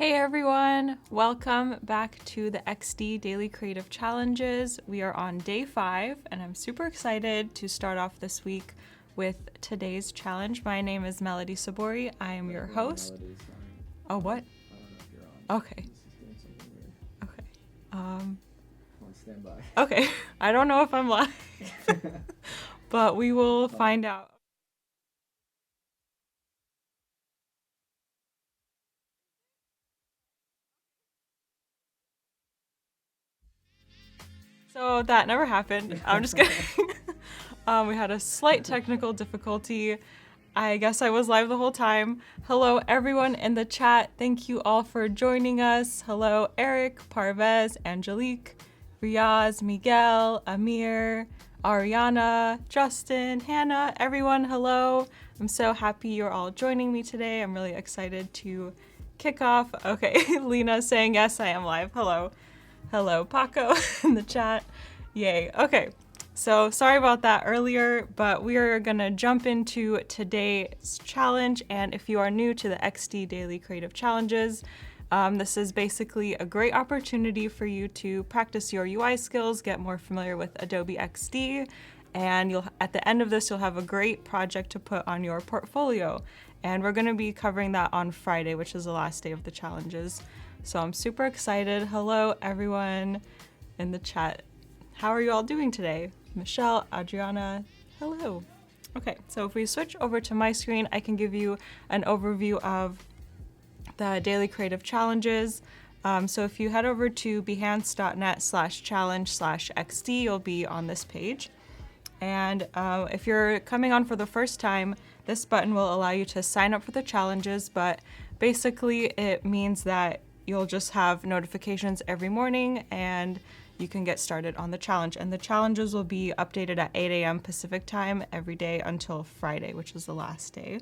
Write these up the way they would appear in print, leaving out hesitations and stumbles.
Hey everyone, welcome back to the XD Daily Creative Challenges. We are on day 5 and I'm super excited to start off this week with today's challenge. My name is Melody Sabori. I am your host. Oh, what? I don't know if you're on. Okay. This is doing something weird. Okay. On standby. Okay. I don't know if I'm live, but we will find out. So that never happened. I'm just kidding. We had a slight technical difficulty. I guess I was live the whole time. Hello, everyone in the chat. Thank you all for joining us. Hello, Eric, Parvez, Angelique, Riaz, Miguel, Amir, Ariana, Justin, Hannah, everyone, hello. I'm so happy you're all joining me today. I'm really excited to kick off. Okay, Lena saying yes, I am live. Hello. Hello, Paco in the chat. Yay. Okay. So sorry about that earlier, but we are going to jump into today's challenge. And if you are new to the XD Daily Creative Challenges, this is basically a great opportunity for you to practice your UI skills, get more familiar with Adobe XD, and at the end of this, you'll have a great project to put on your portfolio. And we're going to be covering that on Friday, which is the last day of the challenges. So I'm super excited. Hello, everyone in the chat. How are you all doing today? Michelle, Adriana, hello. Okay, so if we switch over to my screen, I can give you an overview of the daily creative challenges. So if you head over to behance.net/challenge/XD, you'll be on this page. And if you're coming on for the first time, this button will allow you to sign up for the challenges, but basically it means that you'll just have notifications every morning and you can get started on the challenge. And the challenges will be updated at 8 a.m. Pacific time every day until Friday, which is the last day.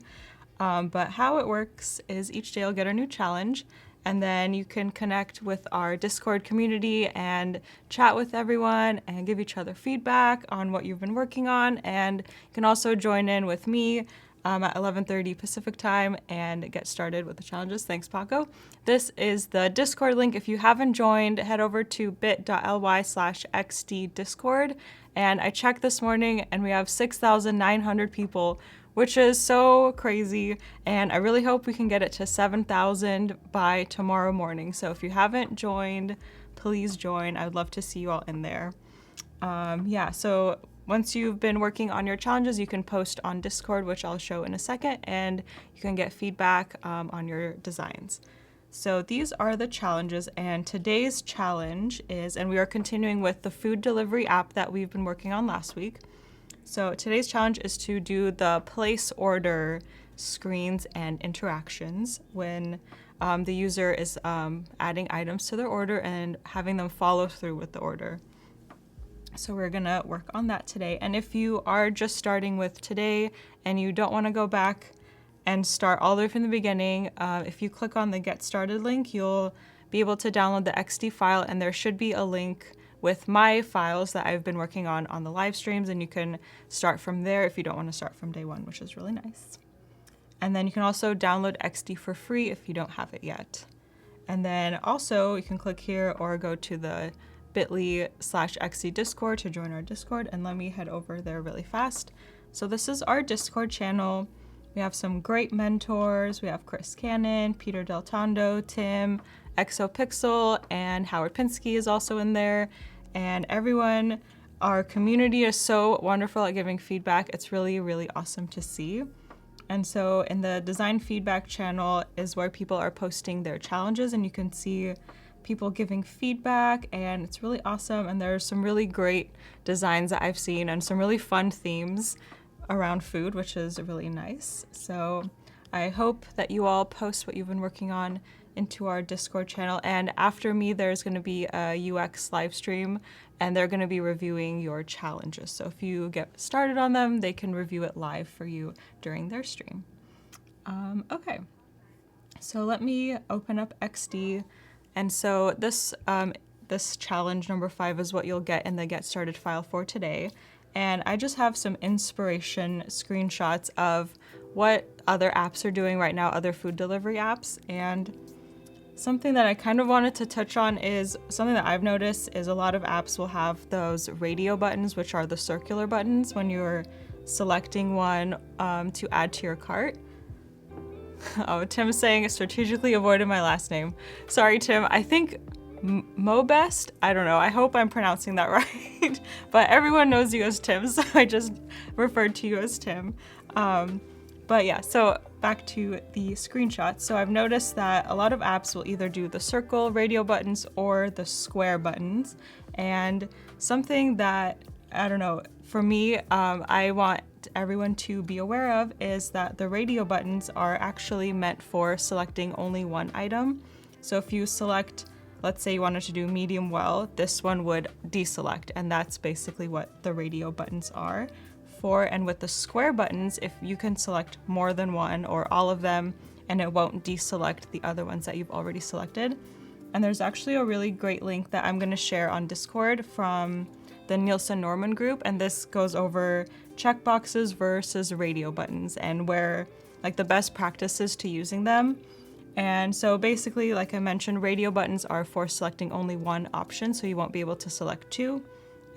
But how it works is each day you'll get a new challenge, and then you can connect with our Discord community and chat with everyone and give each other feedback on what you've been working on. And you can also join in with me at 11:30 Pacific time and get started with the challenges. Thanks, Paco. This is the Discord link. If you haven't joined, head over to bit.ly/XD Discord. And I checked this morning and we have 6,900 people, which is so crazy. And I really hope we can get it to 7,000 by tomorrow morning. So if you haven't joined, please join. I'd love to see you all in there. So once you've been working on your challenges, you can post on Discord, which I'll show in a second, and you can get feedback on your designs. So these are the challenges, and today's challenge is, and we are continuing with the food delivery app that we've been working on last week. So today's challenge is to do the place order screens and interactions when the user is adding items to their order and having them follow through with the order. So we're gonna work on that today. And if you are just starting with today and you don't wanna go back and start all the way from the beginning, if you click on the Get Started link, you'll be able to download the XD file, and there should be a link with my files that I've been working on the live streams, and you can start from there if you don't wanna start from day 1, which is really nice. And then you can also download XD for free if you don't have it yet. And then also you can click here or go to the bit.ly/XD Discord to join our Discord, and let me head over there really fast. So this is our Discord channel. We have some great mentors. We have Chris Cannon, Peter Del Tondo, Tim, ExoPixel, and Howard Pinsky is also in there. And everyone, our community is so wonderful at giving feedback. It's really, really awesome to see. And so in the design feedback channel is where people are posting their challenges, and you can see people giving feedback, and it's really awesome. And there's some really great designs that I've seen and some really fun themes around food, which is really nice. So I hope that you all post what you've been working on into our Discord channel. And after me, there's going to be a UX live stream, and they're going to be reviewing your challenges. So if you get started on them, they can review it live for you during their stream. Okay, so let me open up XD. And so this challenge number 5 is what you'll get in the Get Started file for today. And I just have some inspiration screenshots of what other apps are doing right now, other food delivery apps. And something that I kind of wanted to touch on is something that I've noticed is a lot of apps will have those radio buttons, which are the circular buttons when you're selecting one to add to your cart. Oh, Tim's saying strategically avoided my last name. Sorry, Tim. I think Mobest? I don't know. I hope I'm pronouncing that right. But everyone knows you as Tim, so I just referred to you as Tim. But yeah, so back to the screenshot. So I've noticed that a lot of apps will either do the circle radio buttons or the square buttons. And something that, I don't know, for me, I want everyone to be aware of is that the radio buttons are actually meant for selecting only one item. So if you select, let's say you wanted to do medium well, this one would deselect, and that's basically what the radio buttons are for. And with the square buttons, if you can select more than one or all of them, and it won't deselect the other ones that you've already selected. And there's actually a really great link that I'm going to share on Discord from the Nielsen Norman group, and this goes over checkboxes versus radio buttons and where like the best practices to using them. And so basically, like I mentioned, radio buttons are for selecting only one option, so you won't be able to select two.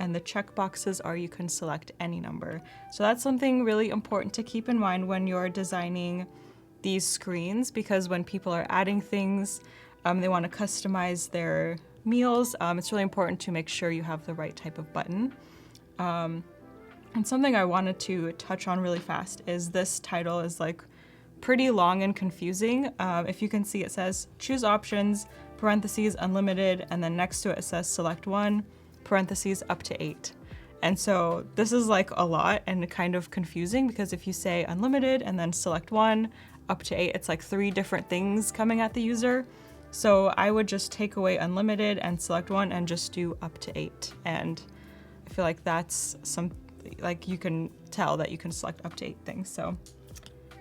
And the checkboxes are you can select any number. So that's something really important to keep in mind when you're designing these screens, because when people are adding things, they want to customize their meals. It's really important to make sure you have the right type of button. And something I wanted to touch on really fast is this title is like pretty long and confusing. If you can see, it says choose options, parentheses, unlimited, and then next to it, it says select one, parentheses, up to 8. And so this is like a lot and kind of confusing because if you say unlimited and then select one, up to 8, it's like 3 different things coming at the user. So I would just take away unlimited and select one and just do up to 8. And I feel like that's like you can tell that you can select up to 8 things. So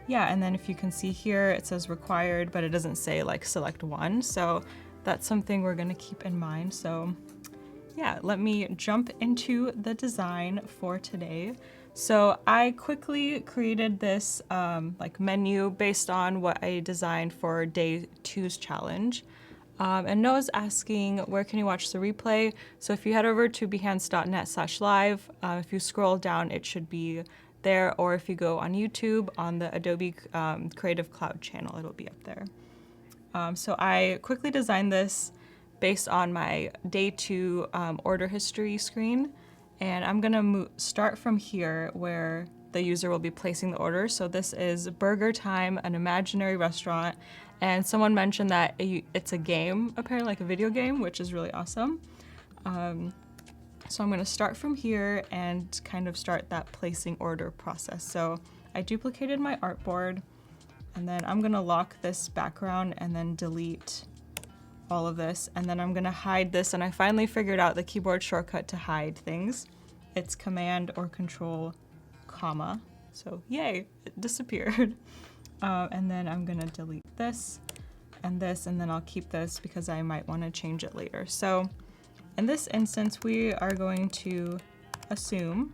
yeah, and then if you can see here, it says required, but it doesn't say like select one. So that's something we're gonna keep in mind. So yeah, let me jump into the design for today. So I quickly created this like menu based on what I designed for day 2's challenge. And Noah's asking, where can you watch the replay? So if you head over to behance.net/live, if you scroll down, it should be there, or if you go on YouTube on the Adobe Creative Cloud channel, it'll be up there. So I quickly designed this based on my day 2 order history screen. And I'm gonna start from here where the user will be placing the order. So this is Burger Time, an imaginary restaurant. And someone mentioned that it's a game, apparently like a video game, which is really awesome. So I'm gonna start from here and kind of start that placing order process. So I duplicated my artboard, and then I'm gonna lock this background and then delete all of this, and then I'm gonna hide this, and I finally figured out the keyboard shortcut to hide things. It's Command or Control, comma. So yay, it disappeared. And then I'm gonna delete this, and then I'll keep this because I might wanna change it later. So in this instance, we are going to assume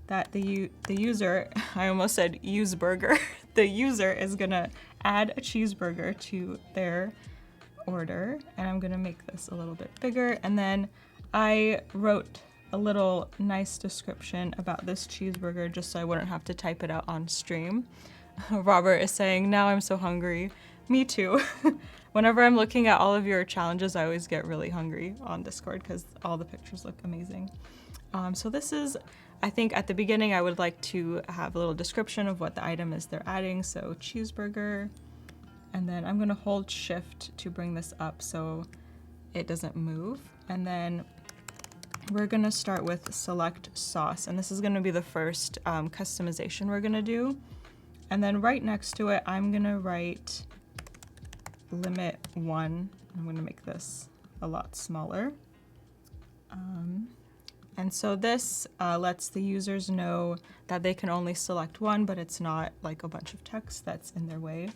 that the user, I almost said use burger, the user is gonna add a cheeseburger to their order, and I'm gonna make this a little bit bigger. And then I wrote a little nice description about this cheeseburger just so I wouldn't have to type it out on stream. Robert is saying, now I'm so hungry. Me too. Whenever I'm looking at all of your challenges, I always get really hungry on Discord because all the pictures look amazing. So this is, I think at the beginning I would like to have a little description of what the item is they're adding. So cheeseburger. And then I'm gonna hold shift to bring this up so it doesn't move. And then we're gonna start with select sauce. And this is gonna be the first customization we're gonna do. And then right next to it, I'm gonna write limit 1. I'm gonna make this a lot smaller. And so this lets the users know that they can only select one, but it's not like a bunch of text that's in their way.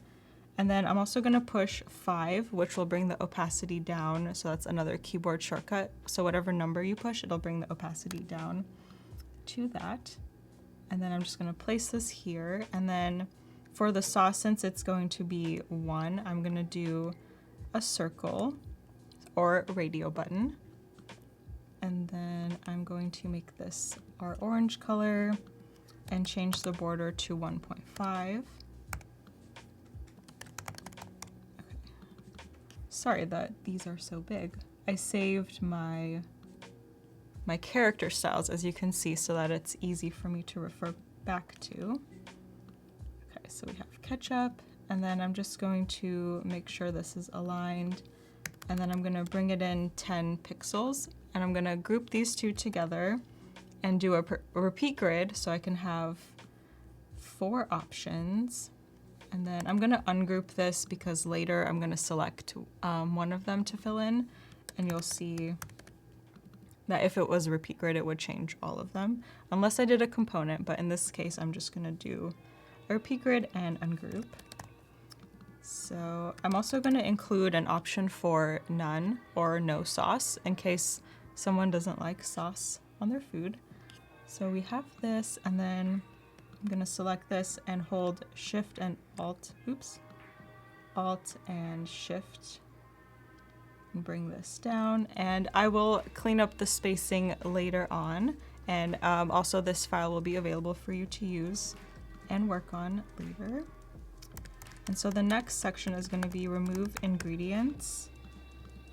And then I'm also gonna push 5, which will bring the opacity down. So that's another keyboard shortcut. So whatever number you push, it'll bring the opacity down to that. And then I'm just gonna place this here. And then for the sauce, since it's going to be 1, I'm gonna do a circle or radio button. And then I'm going to make this our orange color and change the border to 1.5. Okay. Sorry that these are so big. I saved my character styles, as you can see, so that it's easy for me to refer back to. Okay, so we have ketchup, and then I'm just going to make sure this is aligned, and then I'm gonna bring it in 10 pixels, and I'm gonna group these two together and do a repeat grid so I can have 4 options. And then I'm gonna ungroup this because later I'm gonna select one of them to fill in, and you'll see that if it was a repeat grid, it would change all of them, unless I did a component, but in this case, I'm just gonna do a repeat grid and ungroup. So I'm also gonna include an option for none or no sauce in case someone doesn't like sauce on their food. So we have this, and then I'm gonna select this and hold Shift and Alt, Alt and Shift, and bring this down. And I will clean up the spacing later on, and also this file will be available for you to use and work on later. And so the next section is going to be remove ingredients,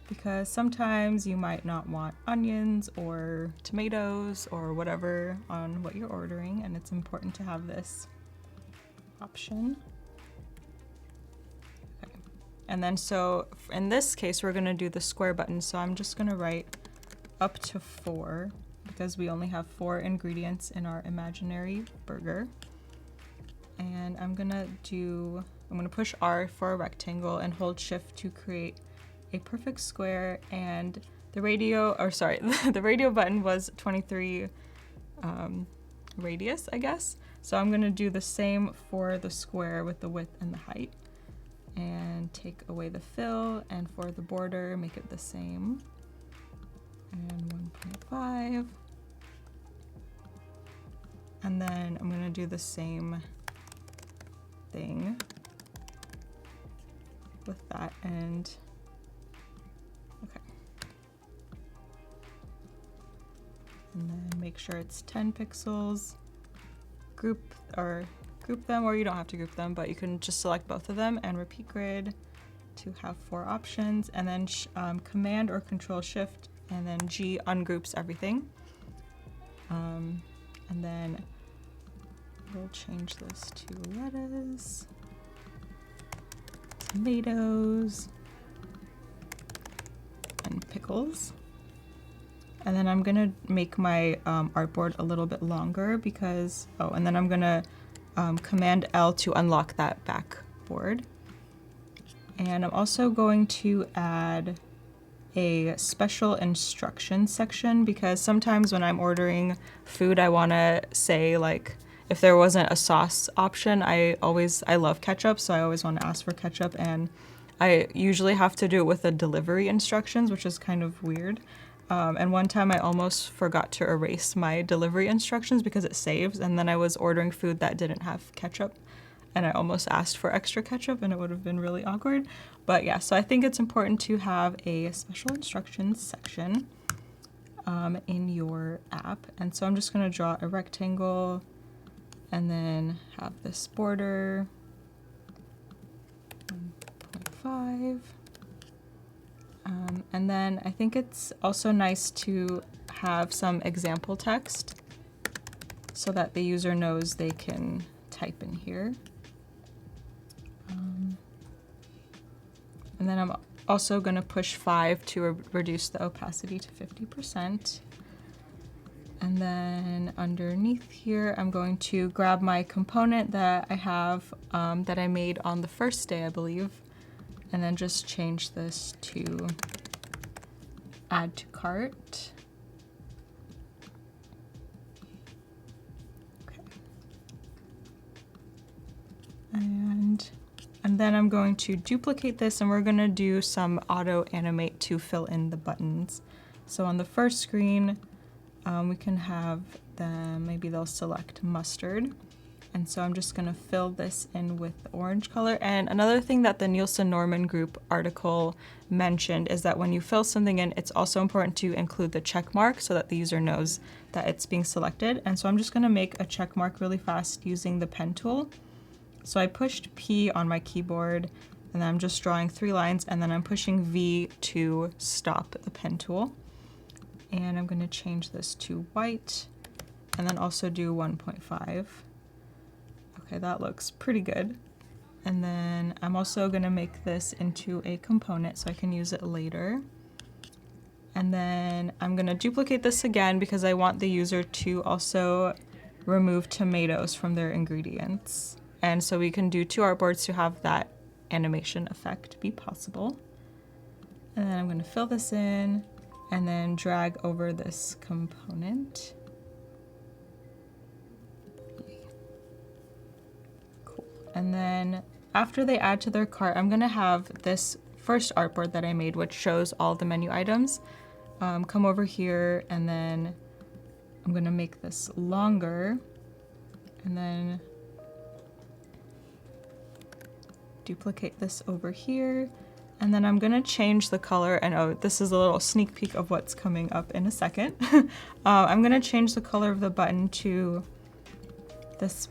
because sometimes you might not want onions or tomatoes or whatever on what you're ordering, and it's important to have this option. Okay. And then so in this case, we're going to do the square button. So I'm just going to write up to 4 because we only have 4 ingredients in our imaginary burger. And I'm going to push R for a rectangle and hold Shift to create a perfect square. And the radio button was 23 radius, I guess. So I'm going to do the same for the square with the width and the height, and take away the fill, and for the border make it the same, and 1.5. And then I'm going to do the same thing with that end. Okay. And then make sure it's 10 pixels. Group them, or you don't have to group them, but you can just select both of them and repeat grid to have 4 options, and then Command or Control Shift and then G ungroups everything. And then we'll change this to lettuce, tomatoes, and pickles. And then I'm gonna make my artboard a little bit longer because, and then I'm gonna Command L to unlock that backboard. And I'm also going to add a special instructions section, because sometimes when I'm ordering food, I wanna say, like, if there wasn't a sauce option, I love ketchup, so I always wanna ask for ketchup, and I usually have to do it with the delivery instructions, which is kind of weird. And one time I almost forgot to erase my delivery instructions because it saves, and then I was ordering food that didn't have ketchup, and I almost asked for extra ketchup, and it would have been really awkward. But yeah, so I think it's important to have a special instructions section in your app. And so I'm just gonna draw a rectangle and then have this border, 1.5. And then I think it's also nice to have some example text so that the user knows they can type in here. And then I'm also going to push 5 to reduce the opacity to 50%. And then underneath here, I'm going to grab my component that I have, that I made on the first day, I believe, and then just change this to add to cart. Okay. And then I'm going to duplicate this, and we're gonna do some auto animate to fill in the buttons. So on the first screen, we can have them, maybe they'll select mustard And so I'm just gonna fill this in with the orange color. And another thing that the Nielsen Norman Group article mentioned is that when you fill something in, it's also important to include the check mark so that the user knows that it's being selected. And so I'm just gonna make a check mark really fast using the pen tool. So I pushed P on my keyboard, and then I'm just drawing 3 lines, and then I'm pushing V to stop the pen tool. And I'm gonna change this to white, and then also do 1.5. Okay, that looks pretty good. And then I'm also gonna make this into a component so I can use it later. And then I'm gonna duplicate this again because I want the user to also remove tomatoes from their ingredients. And so we can do 2 artboards to have that animation effect be possible. And then I'm gonna fill this in and then drag over this component. And then after they add to their cart, I'm gonna have this first artboard that I made, which shows all the menu items, come over here, and then I'm gonna make this longer, and then duplicate this over here, and then I'm gonna change the color, and oh, this is a little sneak peek of what's coming up in a second. I'm gonna change the color of the button to this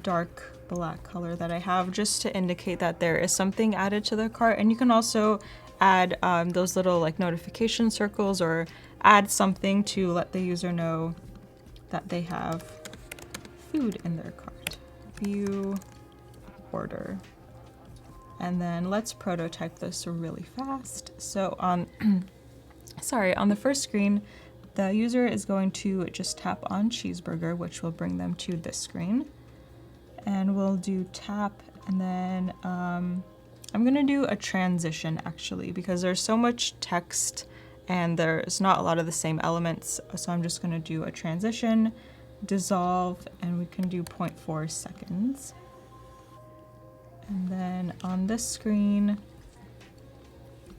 dark black color that I have, just to indicate that there is something added to the cart. And you can also add those little like notification circles or add something to let the user know that they have food in their cart. View order. And then let's prototype this really fast. So on, on the first screen, the user is going to just tap on cheeseburger, which will bring them to this screen. And we'll do tap, and then I'm gonna do a transition actually, because there's so much text and there's not a lot of the same elements. So I'm just gonna do a transition, dissolve, and we can do 0.4 seconds. And then on this screen,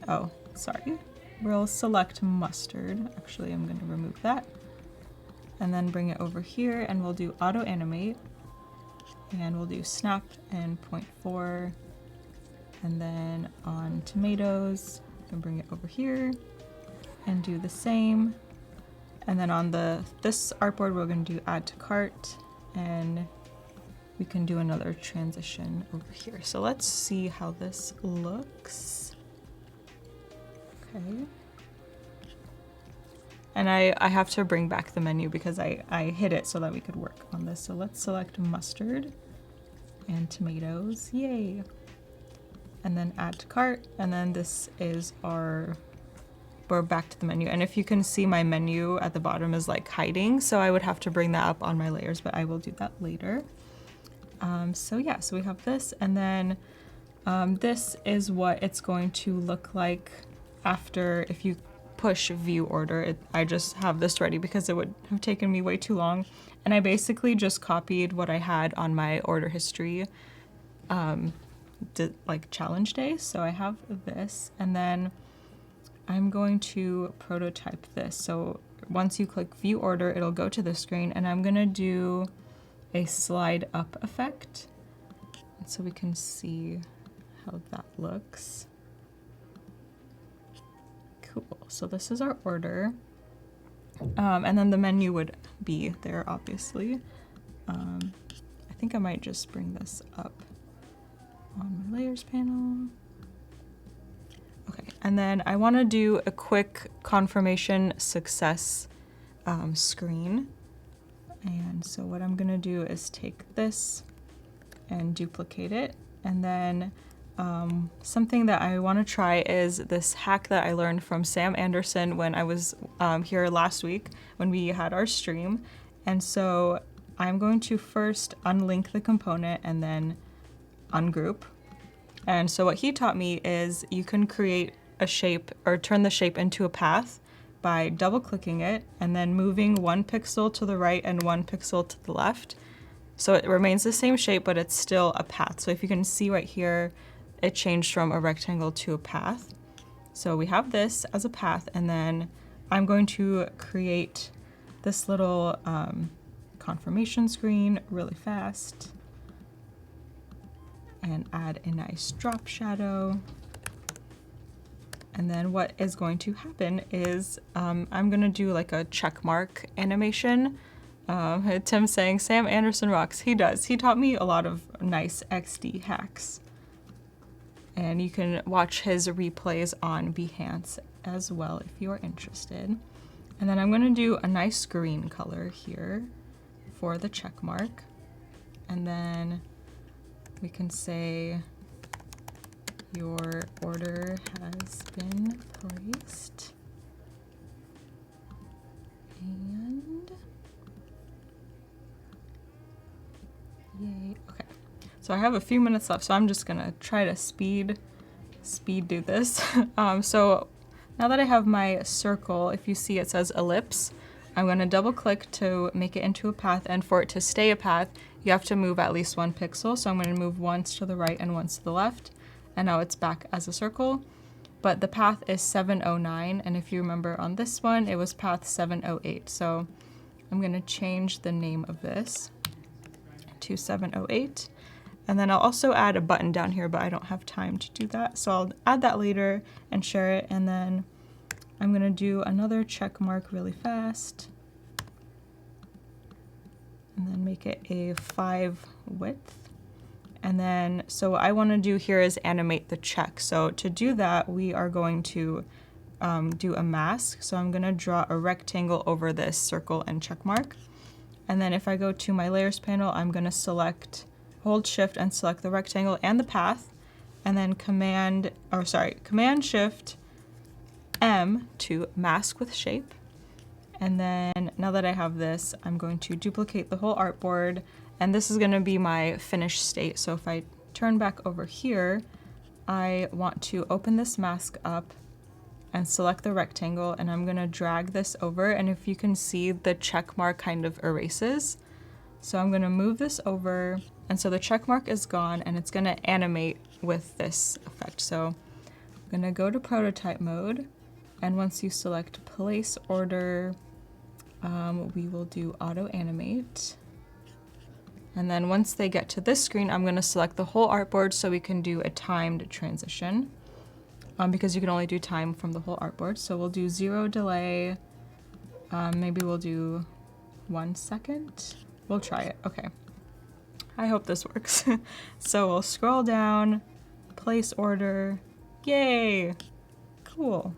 we'll select mustard. Actually, I'm gonna remove that. And then bring it over here, and we'll do auto animate. And we'll do snap and 0.4. And then on tomatoes, we can bring it over here and do the same. And then on this artboard, we're gonna do add to cart, and we can do another transition over here. So let's see how this looks. Okay. And I have to bring back the menu because I hid it so that we could work on this. So let's select mustard and tomatoes, yay. And then add to cart, and then this is we're back to the menu. And if you can see, my menu at the bottom is like hiding, so I would have to bring that up on my layers, but I will do that later. So yeah, so we have this, and then this is what it's going to look like after, if you push view order. I just have this ready because it would have taken me way too long. And I basically just copied what I had on my order history like challenge day. So I have this, and then I'm going to prototype this. So once you click view order, it'll go to the screen, and I'm gonna do a slide up effect so we can see how that looks. Cool, so this is our order. And then the menu would be there, obviously. I think I might just bring this up on my layers panel. Okay, and then I want to do a quick confirmation success screen. And so what I'm gonna do is take this and duplicate it, and then something that I want to try is this hack that I learned from Sam Anderson when I was here last week when we had our stream. And so I'm going to first unlink the component and then ungroup. And so what he taught me is you can create a shape or turn the shape into a path by double clicking it and then moving 1 pixel to the right and 1 pixel to the left. So it remains the same shape, but it's still a path. So if you can see right here, it changed from a rectangle to a path. So we have this as a path, and then I'm going to create this little confirmation screen really fast. and add a nice drop shadow. And then what is going to happen is I'm gonna do like a check mark animation. Tim saying, Sam Anderson rocks. He does. He taught me a lot of nice XD hacks. And you can watch his replays on Behance as well if you are interested. And then I'm gonna do a nice green color here for the check mark. And then we can say, your order has been placed. And yay, okay. So I have a few minutes left, so I'm just gonna try to speed do this. So now that I have my circle, if you see it says ellipse, I'm gonna double click to make it into a path, and for it to stay a path, you have to move at least 1 pixel. So I'm gonna move once to the right and once to the left, and now it's back as a circle. But the path is 709, and if you remember on this one, it was path 708. So I'm gonna change the name of this to 708. And then I'll also add a button down here, but I don't have time to do that. So I'll add that later and share it. And then I'm gonna do another check mark really fast. And then make it a 5 width. And then, so what I wanna do here is animate the check. So to do that, we are going to do a mask. So I'm gonna draw a rectangle over this circle and check mark. And then if I go to my layers panel, I'm gonna hold shift and select the rectangle and the path, and then Command Shift M to mask with shape. And then now that I have this, I'm going to duplicate the whole artboard, and this is gonna be my finished state. So if I turn back over here, I want to open this mask up and select the rectangle, and I'm gonna drag this over, and if you can see, the check mark kind of erases. So I'm gonna move this over, and so the check mark is gone, and it's gonna animate with this effect. So I'm gonna go to prototype mode, and once you select place order, we will do auto animate. And then once they get to this screen, I'm gonna select the whole artboard so we can do a timed transition, because you can only do time from the whole artboard. So we'll do 0 delay, maybe we'll do 1 second. We'll try it, okay. I hope this works. So we'll scroll down, place order, yay, cool.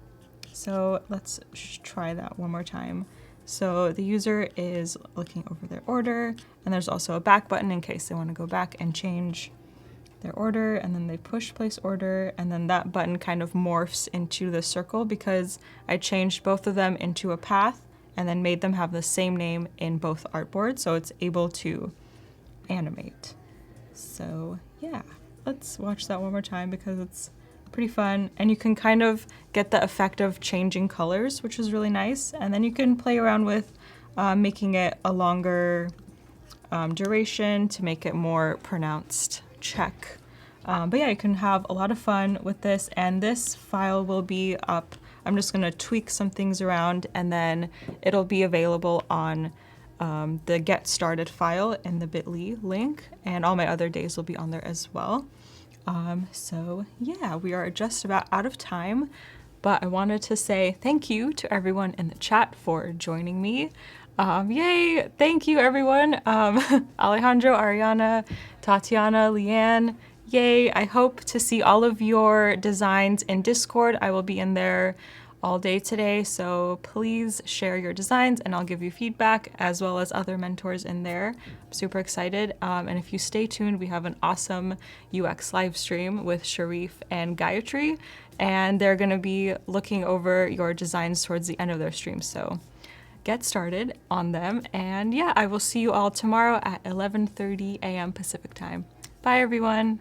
So let's try that one more time. So the user is looking over their order, and there's also a back button in case they want to go back and change their order, and then they push place order, and then that button kind of morphs into the circle because I changed both of them into a path and then made them have the same name in both artboards, so it's able to animate. So yeah, let's watch that one more time because it's pretty fun, and you can kind of get the effect of changing colors, which is really nice, and then you can play around with making it a longer duration to make it more pronounced check. But yeah, you can have a lot of fun with this, and this file will be up. I'm just gonna tweak some things around, and then it'll be available on the Get Started file in the bit.ly link, and all my other days will be on there as well. So yeah, we are just about out of time, but I wanted to say thank you to everyone in the chat for joining me. Yay, thank you everyone. Alejandro, Ariana, Tatiana, Leanne, yay. I hope to see all of your designs in Discord. I will be in there all day today, so please share your designs and I'll give you feedback, as well as other mentors in there. I'm super excited, and if you stay tuned, we have an awesome UX live stream with Sharif and Gayatri, and they're gonna be looking over your designs towards the end of their stream, so get started on them. And yeah, I will see you all tomorrow at 11:30 a.m. Pacific time. Bye everyone.